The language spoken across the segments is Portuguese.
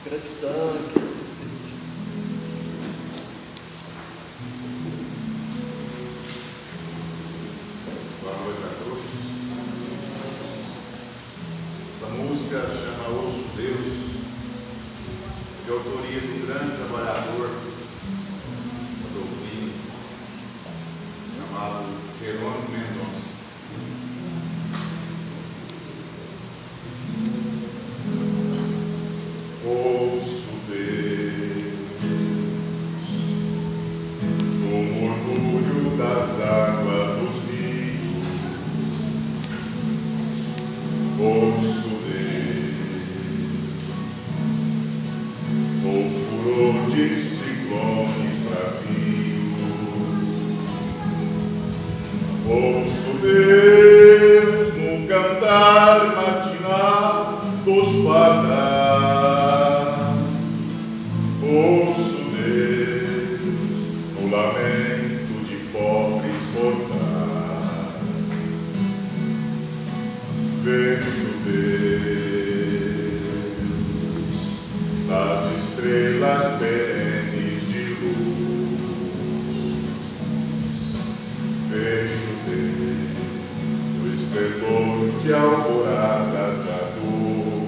Gratidão, que assim seja. Boa noite a todos. Esta música chama Ouço Deus, de autoria de um grande trabalhador da doutrina, chamado Jerônimo Mendonça. Ouço Deus, no murmúrio das águas dos rios. Ouço Deus, no furor de ciclones bravios. Ouço Deus no cantar matinal dos pardais. Ouço Deus no lamento de pobres mortais. Vejo Deus nas estrelas perenes de luz. Vejo Deus no esplendor de alvorada da dor.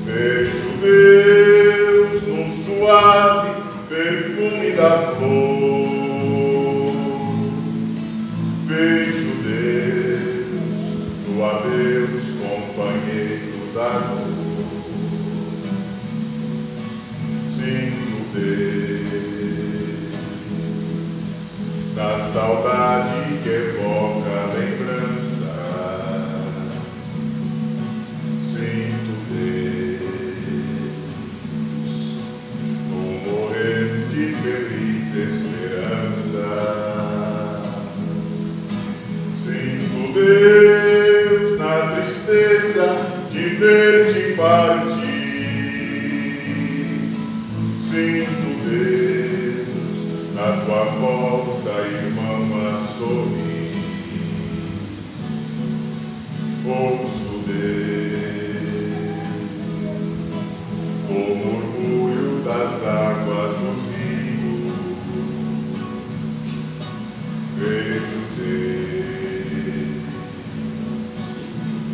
Vejo Deus no suave perfume da flor. Vejo Deus no adeus companheiro da dor. Sinto Deus na saudade que evoca lembrança. Sinto Deus no morrer de feliz esperança. Sinto Deus na tristeza de ver-te partir. Sinto Deus na tua volta, irmão, a sorrir. Ouço Deus o murmúrio das águas dos rios. Vejo Deus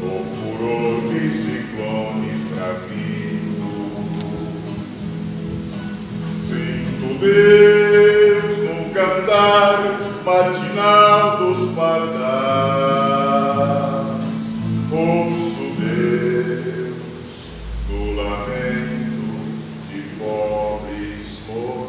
o furor de ciclones bravios. Sinto Deus no cantar matinal dos pardais. Ouço Deus no lamento de pobres mortais.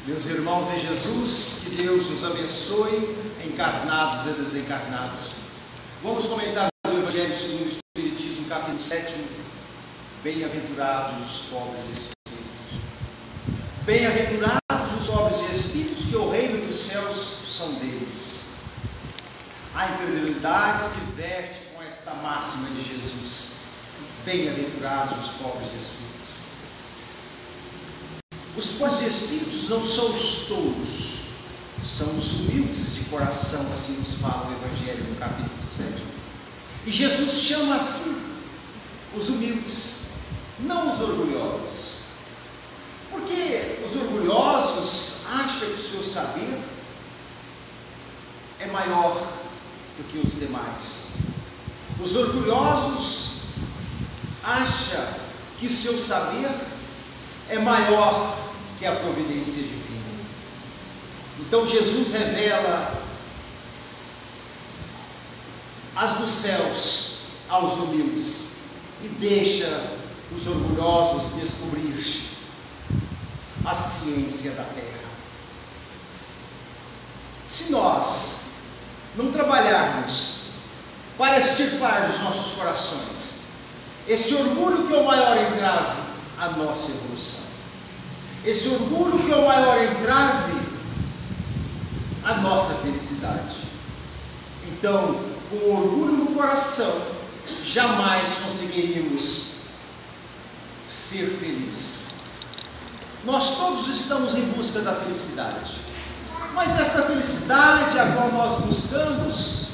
Meus irmãos em Jesus, que Deus nos abençoe, encarnados e desencarnados. Vamos comentar o Evangelho segundo o Espiritismo, capítulo 7. Bem-aventurados os pobres de espíritos. Bem-aventurados os pobres de espíritos, que o reino dos céus são deles. A incredulidade se diverte com esta máxima de Jesus. Bem-aventurados os pobres de espíritos. Os pobres de espíritos não são os tolos, são os humildes de coração, assim nos fala o Evangelho no capítulo 7. E Jesus chama assim os humildes, não os orgulhosos. Porque os orgulhosos acham que o seu saber é maior do que os demais. Os orgulhosos acham que o seu saber é maior que a providência divina. Então Jesus revela as dos céus aos humildes e deixa os orgulhosos descobrir a ciência da terra. Se nós não trabalharmos para extirpar dos nossos corações esse orgulho que é o maior entrave a nossa evolução. Esse orgulho que é o maior entrave à nossa felicidade. Então, com orgulho no coração, jamais conseguiríamos ser felizes. Nós todos estamos em busca da felicidade, mas esta felicidade a qual nós buscamos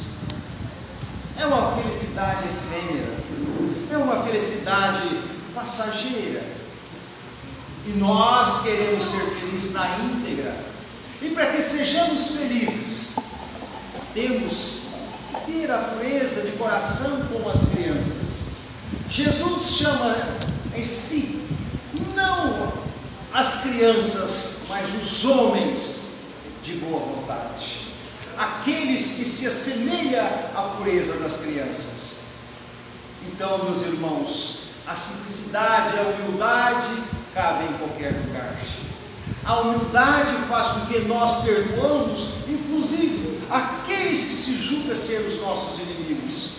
é uma felicidade efêmera, é uma felicidade passageira, e nós queremos ser felizes na íntegra, e para que sejamos felizes, temos que ter a pureza de coração como as crianças. Jesus chama em si, não as crianças, mas os homens de boa vontade, aqueles que se assemelham à pureza das crianças. Então, meus irmãos, a simplicidade e a humildade cabem em qualquer lugar. A humildade faz com que nós perdoamos, inclusive, aqueles que se julgam ser os nossos inimigos,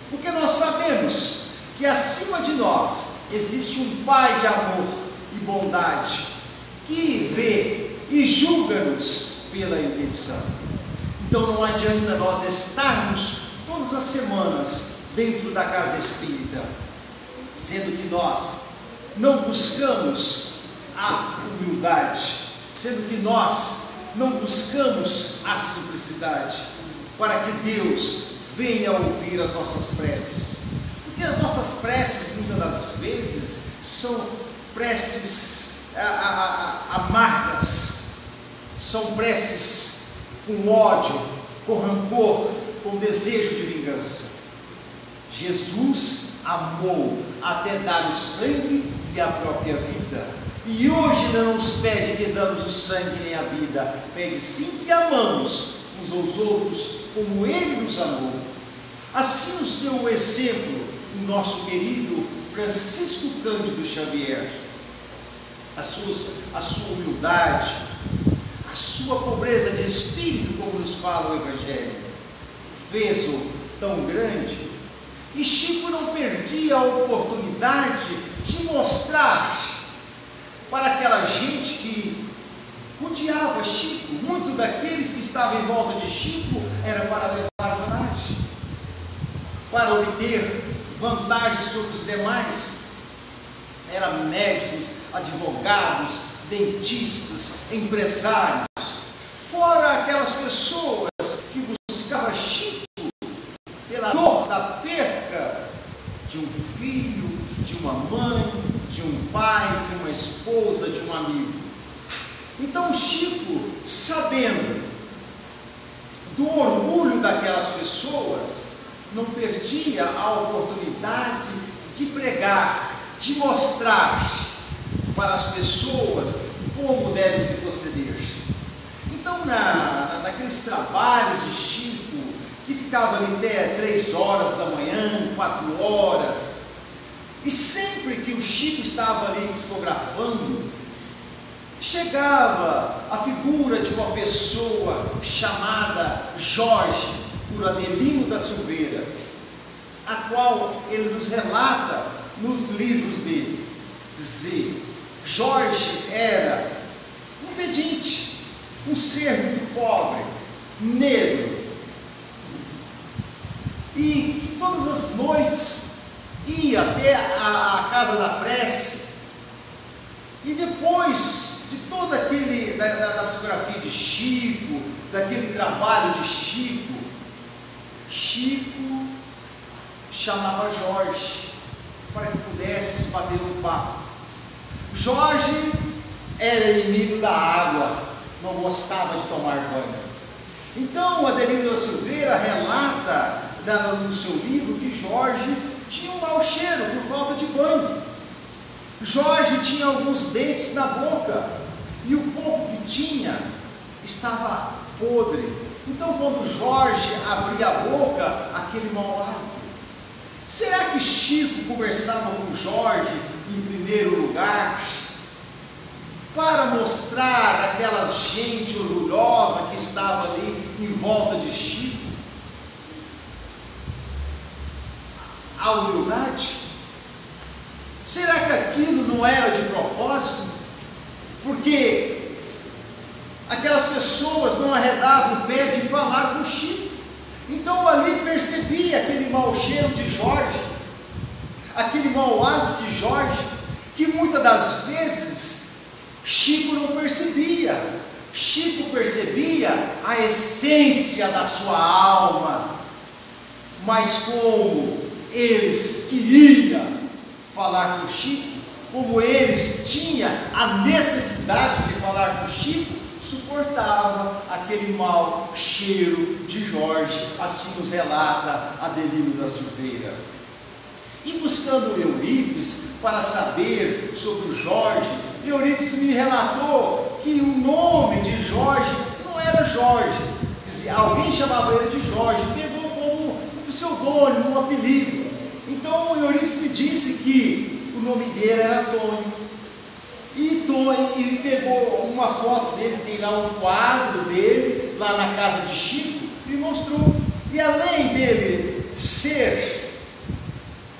porque nós sabemos que acima de nós existe um Pai de amor e bondade, que vê e julga-nos pela intenção. Então não adianta nós estarmos todas as semanas dentro da casa espírita, sendo que nós não buscamos a humildade, sendo que nós não buscamos a simplicidade, para que Deus venha ouvir as nossas preces. Porque as nossas preces, muitas das vezes, são preces amargas, são preces com ódio, com rancor, com desejo de vingança. Jesus amou até dar o sangue e a própria vida, e hoje não nos pede que damos o sangue nem a vida, pede sim que amamos uns aos outros como Ele nos amou. Assim nos deu o exemplo o nosso querido Francisco Cândido Xavier. A sua humildade, a sua pobreza de espírito, como nos fala o Evangelho, fez-o tão grande. E Chico não perdia a oportunidade de mostrar para aquela gente que odiava Chico. Muito daqueles que estavam em volta de Chico era para levar vantagem, para obter vantagem sobre os demais. Eram médicos, advogados, dentistas, empresários, fora aquelas pessoas que buscavam Chico pela dor da perca de um filho, de uma mãe, de um pai, de uma esposa, de um amigo. Então Chico, sabendo do orgulho daquelas pessoas, não perdia a oportunidade de pregar, de mostrar para as pessoas como deve se proceder. Então, naqueles trabalhos de Chico, que ficava ali até 3 horas da manhã, 4 horas, e sempre que o Chico estava ali psicografando, chegava a figura de uma pessoa chamada Jorge, por Adelino da Silveira, a qual ele nos relata nos livros dele. Dizer, Jorge era um pedinte, um ser muito pobre, negro, e que todas as noites ia até a casa da prece, e depois de todo aquele, da psicografia de Chico, daquele trabalho de Chico, Chico chamava Jorge para que pudesse bater um papo. Jorge era inimigo da água, não gostava de tomar banho. Então, Adelino da Silveira relata no seu livro que Jorge tinha um mau cheiro por falta de banho. Jorge tinha alguns dentes na boca, e o pouco que tinha estava podre. Então, quando Jorge abria a boca, aquele mau hálito. Será que Chico conversava com Jorge em primeiro lugar para mostrar aquela gente orgulhosa que estava ali em volta de Chico a humildade? Será que aquilo não era de propósito? Porque aquelas pessoas não arredavam o pé de falar com Chico. Então ali percebia aquele mau cheiro de Jorge, aquele mau hálito de Jorge, que muitas das vezes Chico não percebia. Chico percebia a essência da sua alma, mas como eles queriam falar com Chico, como eles tinham a necessidade de falar com Chico, suportava aquele mau cheiro de Jorge, assim nos relata Adelino da Silveira. E buscando Eurípides para saber sobre o Jorge, Eurípides me relatou que o nome de Jorge não era Jorge. Dizia, alguém chamava ele de Jorge, pegou como um pseudônimo, um apelido. Então Eurípides me disse que o nome dele era Tonho. E pegou uma foto dele, tem lá um quadro dele, lá na casa de Chico, e mostrou. E além dele ser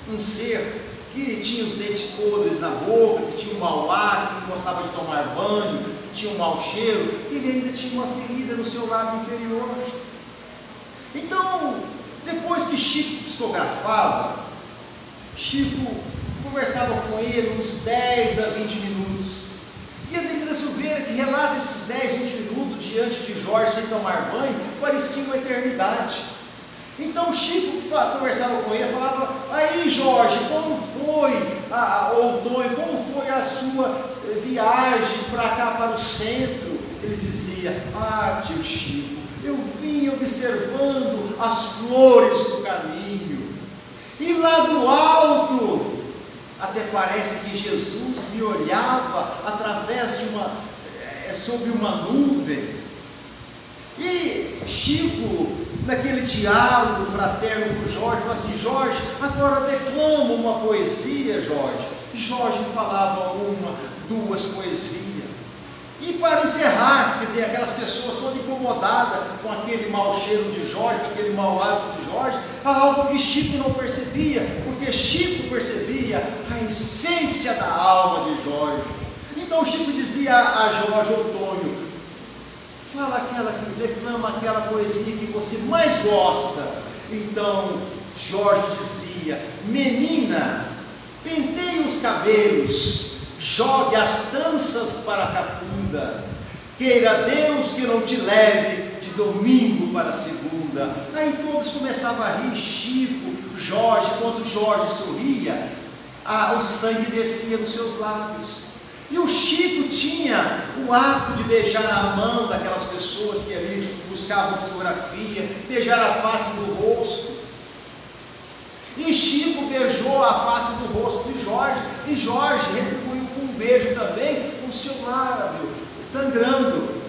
um ser que tinha os dentes podres na boca, que tinha um mau ar, que não gostava de tomar banho, que tinha um mau cheiro, ele ainda tinha uma ferida no seu lábio inferior. Então, depois que Chico psicografava, Chico conversava com ele uns 10 a 20 minutos. E Adelino da Silveira, que relata esses 10, 20 minutos diante de Jorge sem tomar banho, parecia uma eternidade. Então Chico conversava com ele, falava, aí Jorge, como foi, ou Tonho, como foi a sua viagem para cá, para o centro? Ele dizia, tio Chico, eu vim observando as flores do caminho, e lá do alto, até parece que Jesus me olhava através de sobre uma nuvem. E Chico, naquele diálogo fraterno com Jorge, falou assim, Jorge, agora declama uma poesia, Jorge. Jorge falava uma, duas poesias. E para encerrar, quer dizer, aquelas pessoas todas incomodadas com aquele mau cheiro de Jorge, com aquele mau hálito de Jorge, algo que Chico não percebia, porque Chico percebia a essência da alma de Jorge. Então Chico dizia a Jorge, Tonho, declama aquela poesia que você mais gosta. Então Jorge dizia, menina, penteie os cabelos, jogue as tranças para a cacunda, queira Deus que não te leve de domingo para segunda. Aí todos começavam a rir, Chico, Jorge. Quando Jorge sorria, o sangue descia dos seus lábios. E o Chico tinha o hábito de beijar a mão daquelas pessoas que ali buscavam fotografia, beijar a face do rosto. E Chico beijou a face do rosto de Jorge, e Jorge retribuiu com um beijo também com o seu lábio, sangrando.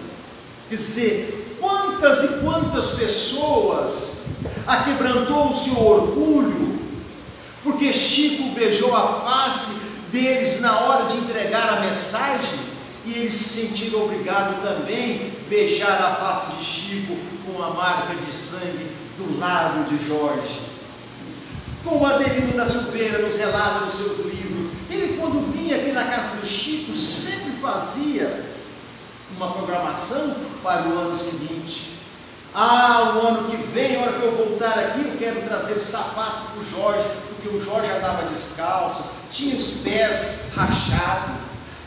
Quer dizer, quantas e quantas pessoas aquebrantou o seu orgulho, porque Chico beijou a face deles na hora de entregar a mensagem, e eles se sentiram obrigados também a beijar a face de Chico com a marca de sangue do lábio de Jorge. Como Adelino da Silveira nos relata nos seus livros, ele quando vinha aqui na casa do Chico, sempre fazia uma programação para o ano seguinte. O ano que vem, a hora que eu voltar aqui, eu quero trazer o sapato para o Jorge, porque o Jorge andava descalço, tinha os pés rachados.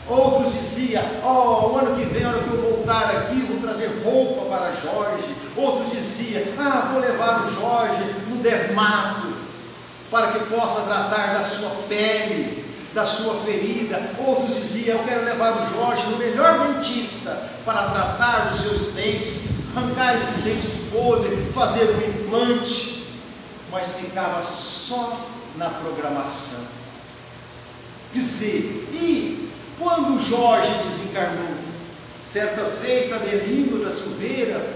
Outros diziam, o ano que vem, a hora que eu voltar aqui, eu vou trazer roupa para Jorge. Outros diziam, vou levar o Jorge no dermato, para que possa tratar da sua pele, da sua ferida. Outros diziam, eu quero levar o Jorge no melhor dentista, para tratar dos seus dentes, arrancar esses dentes podres, fazer um implante. Mas ficava só na programação. Quer dizer, e quando Jorge desencarnou, certa feita, Adelino da Silveira,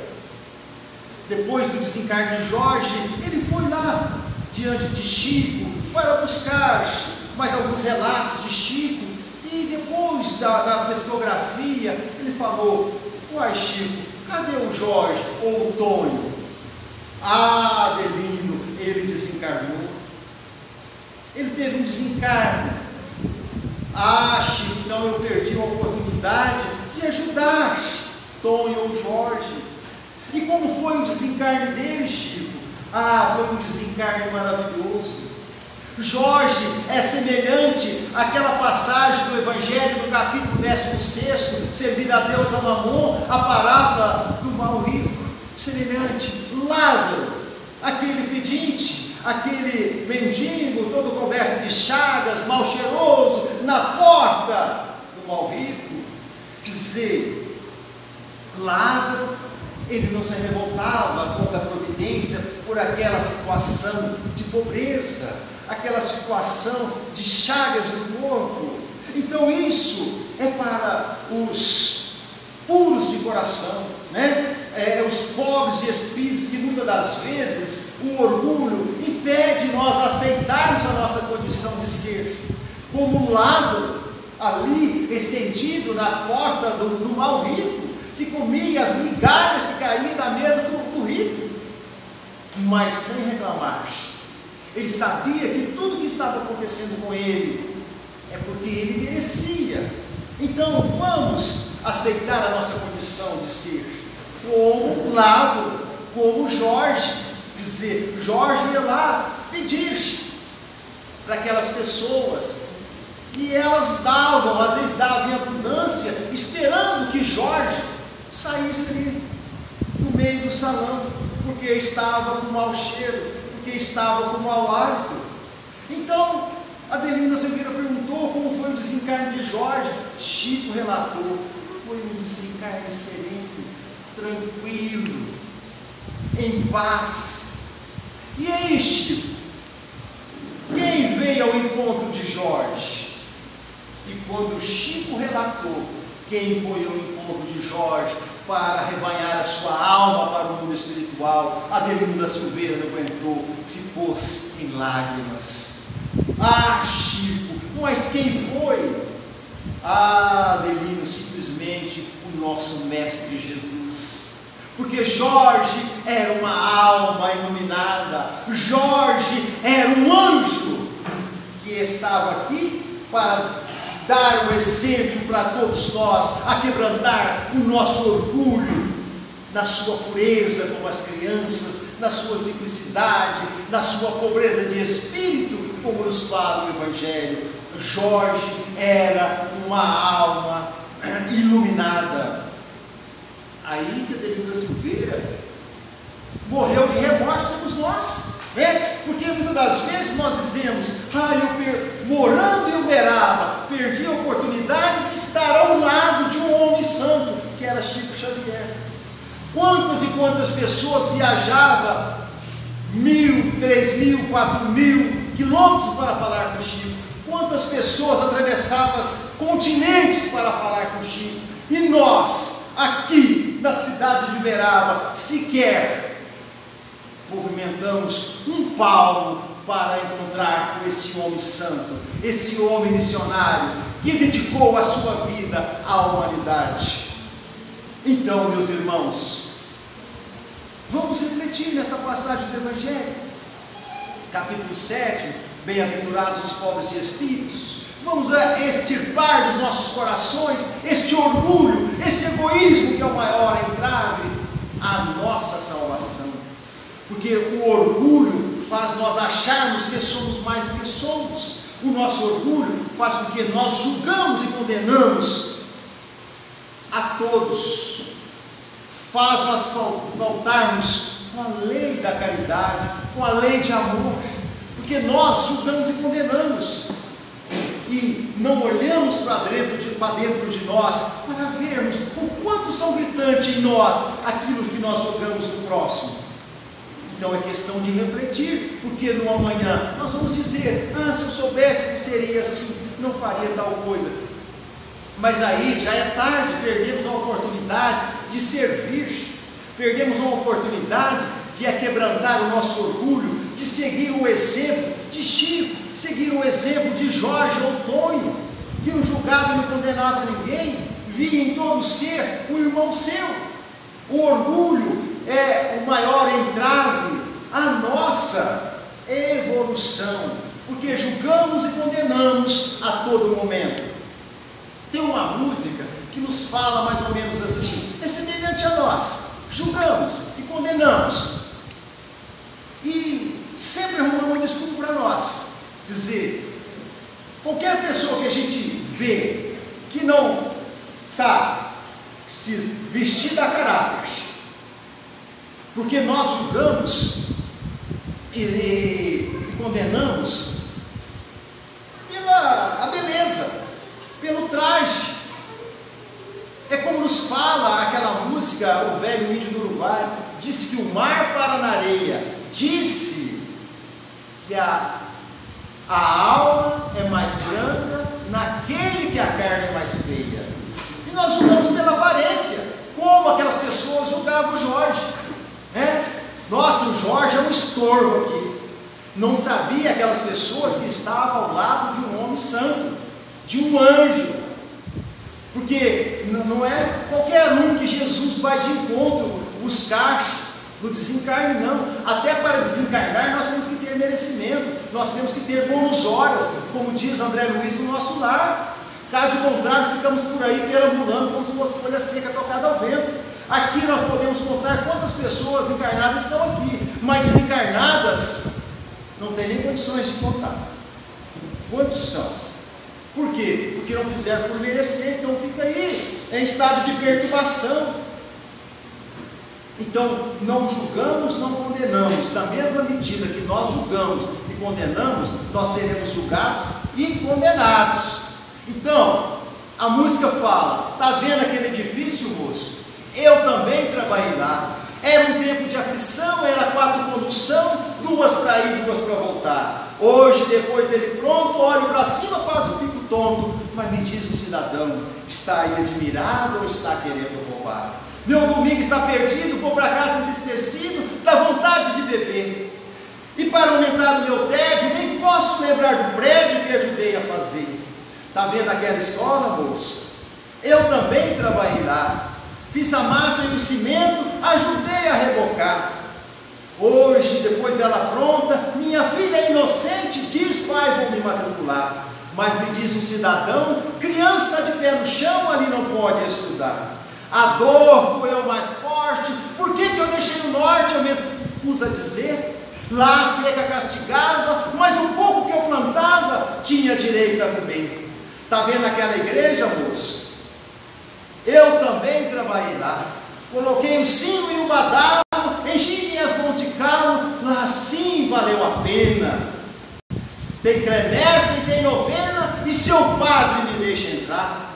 depois do desencarne de Jorge, ele foi lá diante de Chico para buscar mais alguns relatos de Chico, e depois da psicografia ele falou, uai Chico, cadê o Jorge ou o Tonho? Adelino, ele desencarnou. Ele teve um desencarne Chico, então eu perdi a oportunidade de ajudar Tonho ou Jorge. E como foi o desencarne dele, Chico? Foi um desencarne maravilhoso. Jorge é semelhante àquela passagem do Evangelho, do capítulo 16, servir a Deus a Mamon, a parábola do mal rico. Semelhante. Lázaro, aquele pedinte, aquele mendigo, todo coberto de chagas, mal cheiroso, na porta do mal rico. Dizer, Lázaro, ele não se revoltava contra a providência por aquela situação de pobreza, aquela situação de chagas no corpo. Então isso é para os puros de coração, né? Os pobres de espírito, que muitas das vezes o orgulho impede nós aceitarmos a nossa condição de ser, como Lázaro, ali estendido na porta do mal rico, que comia as migalhas que caíam da mesa do rico, mas sem reclamar. Ele sabia que tudo que estava acontecendo com ele é porque ele merecia. Então vamos aceitar a nossa condição de ser, como Lázaro, como Jorge. Dizer, Jorge ia lá pedir para aquelas pessoas, e elas davam, às vezes davam em abundância, esperando que Jorge saísse no meio do salão, porque estava com mau cheiro, porque estava com mau hálito. Então Adelina Silveira perguntou como foi o desencarne de Jorge. Chico relatou: foi um desencarne sereno, tranquilo, em paz. E aí, Chico, quem veio ao encontro de Jorge? E quando Chico relatou quem foi ao encontro de Jorge para arrebanhar a sua alma para o mundo espiritual, Adelino da Silveira não aguentou, se pôs em lágrimas. Chico, mas quem foi? Adelino, simplesmente o nosso Mestre Jesus. Porque Jorge era uma alma iluminada, Jorge era um anjo que estava aqui para dar um exemplo para todos nós, a quebrantar o nosso orgulho, na sua pureza como as crianças, na sua simplicidade, na sua pobreza de espírito, como nos fala o Evangelho. Jorge era uma alma iluminada. Aí que Adelina Silveira morreu de remorso, somos nós, né? Porque muitas das vezes nós dizemos: morando em Uberaba, perdi a oportunidade de estar ao lado de um homem santo, que era Chico Xavier. Quantas e quantas pessoas viajavam 1.000, 3.000, 4.000 quilômetros para falar com Chico? Quantas pessoas atravessavam continentes para falar com Chico? E nós, aqui na cidade de Uberaba, sequer movimentamos um palmo para encontrar com esse homem santo, esse homem missionário, que dedicou a sua vida à humanidade. Então, meus irmãos, vamos refletir nesta passagem do Evangelho, capítulo 7, bem-aventurados os pobres de espíritos. Vamos extirpar dos nossos corações este orgulho, esse egoísmo, que é o maior entrave à nossa salvação. Porque o orgulho faz nós acharmos que somos mais do que somos. O nosso orgulho faz com que nós julgamos e condenamos a todos. Faz nós faltarmos com a lei da caridade, com a lei de amor. Porque nós julgamos e condenamos. E não olhamos para dentro de nós para vermos o quanto são gritantes em nós aquilo que nós jogamos no próximo. Então é questão de refletir, porque no amanhã nós vamos dizer: se eu soubesse que seria assim, não faria tal coisa. Mas aí já é tarde, perdemos a oportunidade de servir, perdemos a oportunidade de quebrantar o nosso orgulho, de seguir o exemplo de Chico, seguir o exemplo de Jorge ou Tonho, que não julgava e não condenava ninguém, via em todo ser o irmão seu. O orgulho é o maior entrave à nossa evolução, porque julgamos e condenamos a todo momento. Tem uma música que nos fala mais ou menos assim, é semelhante a nós, julgamos e condenamos, e sempre arrumamos uma desculpa para nós, dizer, qualquer pessoa que a gente vê que não está se vestida a caráter, porque nós julgamos e condenamos pela a beleza, pelo traje. É como nos fala aquela música, o velho índio do Uruguai, disse que o mar para na areia, disse que a alma é mais branca naquele que a carne é mais feia. E nós julgamos pela aparência, como aquelas pessoas julgavam o Jorge, né? Nossa, o Jorge é um estorvo aqui. Não sabia aquelas pessoas que estavam ao lado de um homem santo, de um anjo, porque não é qualquer um que Jesus vai de encontro buscar no desencarne, não. Até para desencarnar nós temos que ter merecimento, nós temos que ter bônus horas, como diz André Luiz no nosso lar. Caso contrário, ficamos por aí perambulando como se fosse folha seca tocada ao vento. Aqui nós podemos contar quantas pessoas encarnadas estão aqui, mas encarnadas não tem nem condições de contar. Quantos são? Por quê? Porque não fizeram por merecer, então fica aí, em estado de perturbação. Então, não julgamos, não condenamos. Da mesma medida que nós julgamos e condenamos, nós seremos julgados e condenados. Então, a música fala, está vendo aquele edifício, moço? Eu também trabalhei lá. Era um tempo de aflição, era 4 condução, 2 para ir, 2 para voltar. Hoje, depois dele pronto, olho para cima, quase fico tonto. Mas me diz o cidadão, está aí admirado ou está querendo roubar? Meu domingo está perdido, vou para casa entristecido, dá vontade de beber. E para aumentar o meu tédio, nem posso lembrar do prédio que ajudei a fazer. Está vendo aquela escola, moço? Eu também trabalhei lá. Fiz a massa e o cimento, ajudei a rebocar. Hoje, depois dela pronta, minha filha inocente diz, pai, vou me matricular. Mas me diz um cidadão, criança de pé no chão, ali não pode estudar. A dor doeu mais forte, por que eu deixei o norte, eu mesmo pus a dizer? Lá a seca castigava, mas o pouco que eu plantava, tinha direito a comer. Está vendo aquela igreja, moço? Eu também trabalhei lá, coloquei o sino e o badalo, enchi minhas mãos de calo, lá sim valeu a pena. Tem cremessa e tem novena, e seu padre me deixa entrar.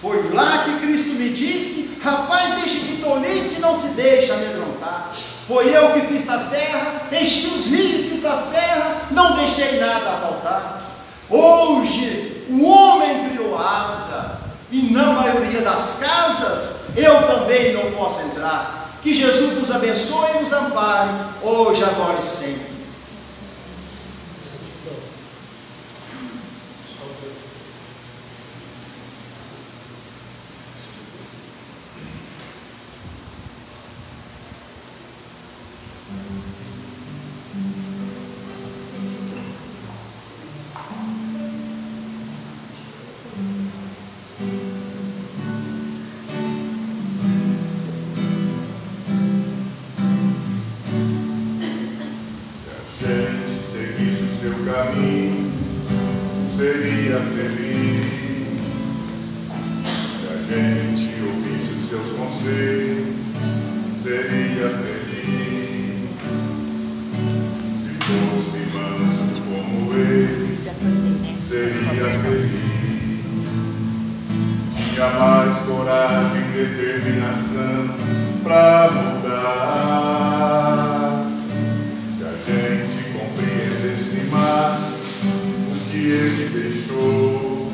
Foi lá que Cristo me disse, rapaz, deixe de tolice, não se deixa amedrontar. Foi eu que fiz a terra, enchi os rios e fiz a serra, não deixei nada a faltar. Hoje o homem criou asa, e na maioria das casas, eu também não posso entrar. Que Jesus nos abençoe e nos ampare, hoje, agora e sempre. Seria feliz se a gente ouvisse os seus conselhos. Seria feliz se fosse manso como ele. Seria feliz. Tinha mais coragem e determinação pra mudar. Se a gente compreendesse mais que ele deixou,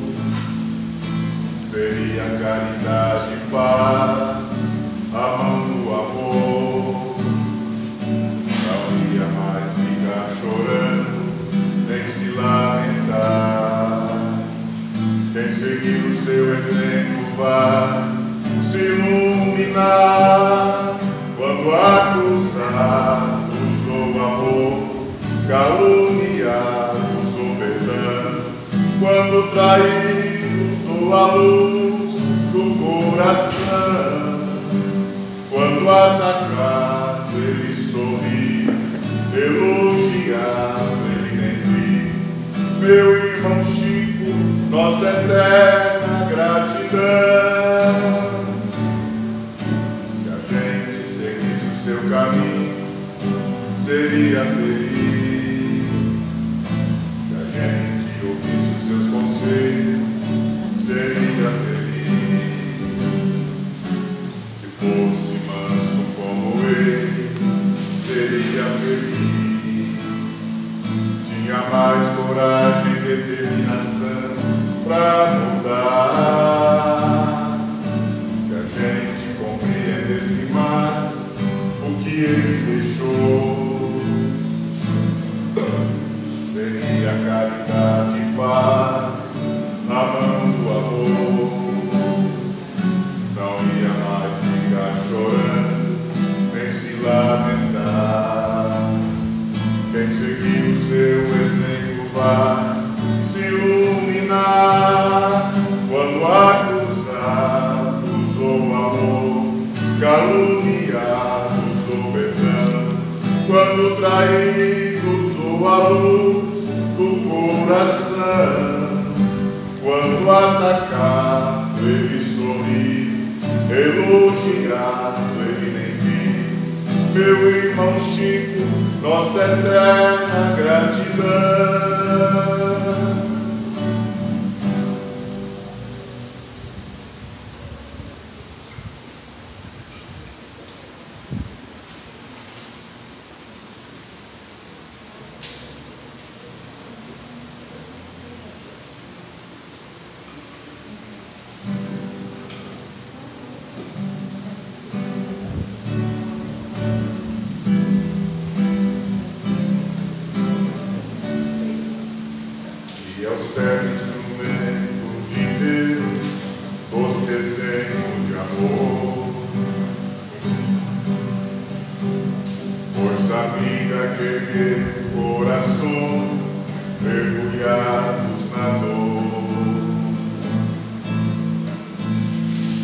seria caridade e paz, a mão do amor. Não ia mais ficar chorando, nem se lamentar. Quem seguir o seu exemplo vai se iluminar. Quando acusar, usou amor, caluniar, usou Quando traído sou a luz do coração, quando atacado ele sorri, elogiado ele nem vi. Meu irmão Chico, nossa eterna gratidão. Se a gente seguisse o seu caminho, seria feliz. Se a gente ouvisse os seus conselhos, seria feliz. Se fosse manso como ele, seria feliz. Tinha mais coragem e determinação pra mudar. Se a gente compreendesse mais o que ele deixou, seria caridade e paz na mão do amor. Não ia mais ficar chorando, nem se lamentar. Quem seguir o seu exemplo vai se iluminar. Quando acusados ou amor, caluniados ou perdão, quando traídos ou a luz do coração, quando atacado ele sorri, elogiado ele nem vi. Meu irmão Chico, nossa eterna gratidão. E ao ser instrumento de Deus, doce exemplo de amor, força amiga que ergueu corações mergulhados na dor,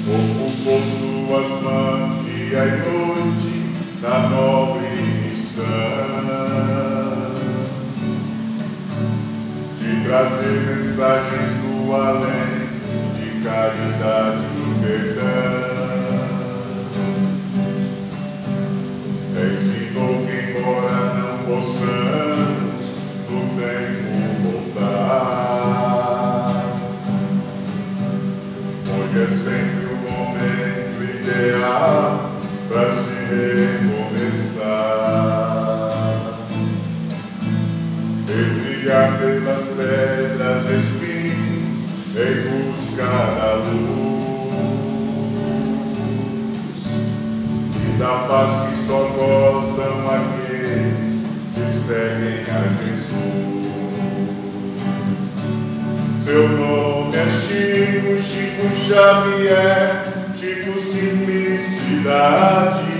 ocupou suas mãos dia e noite na nobre missão de trazer mensagens do além, de caridade e perdão. Ensinou que embora não possamos no tempo voltar, hoje é sempre o momento ideal para se recomeçar. Trilhar pelas pedras espinhos em busca da luz e da paz que só gozam aqueles que seguem a Jesus. Seu nome é Chico, Chico Xavier, Chico Simplicidade,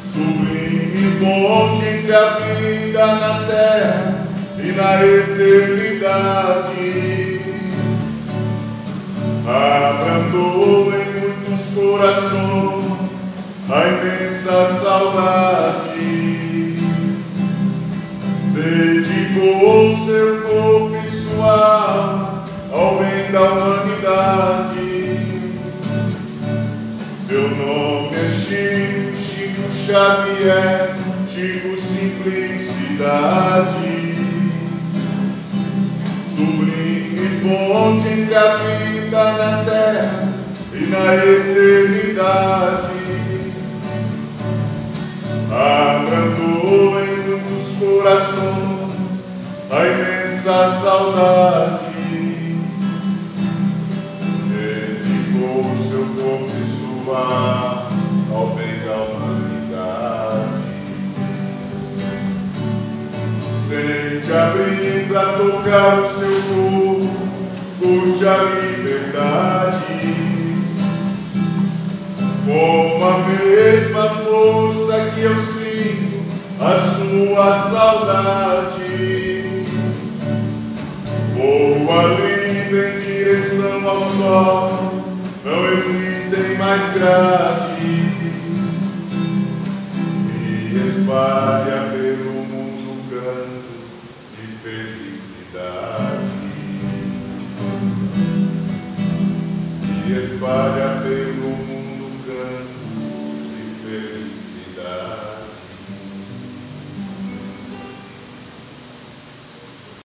sublime ponte entre a vida na terra e na eternidade. Abrandou em muitos corações a imensa saudade, dedicou seu corpo e sua alma ao bem da humanidade. Seu nome é Chico, Chico Xavier, Chico Simplicidade, sublime ponte entre a vida na terra e na eternidade. Abrandou em muitos corações a imensa saudade, dedicou seu corpo e sua alma ao bem da humanidade. Sente a brisa tocar o seu corpo, curte a liberdade, com a mesma força que eu sinto a sua saudade. Voa lindo em direção ao sol, não existem mais grades. E espalha pelo mundo canto de felicidade. E espalha pelo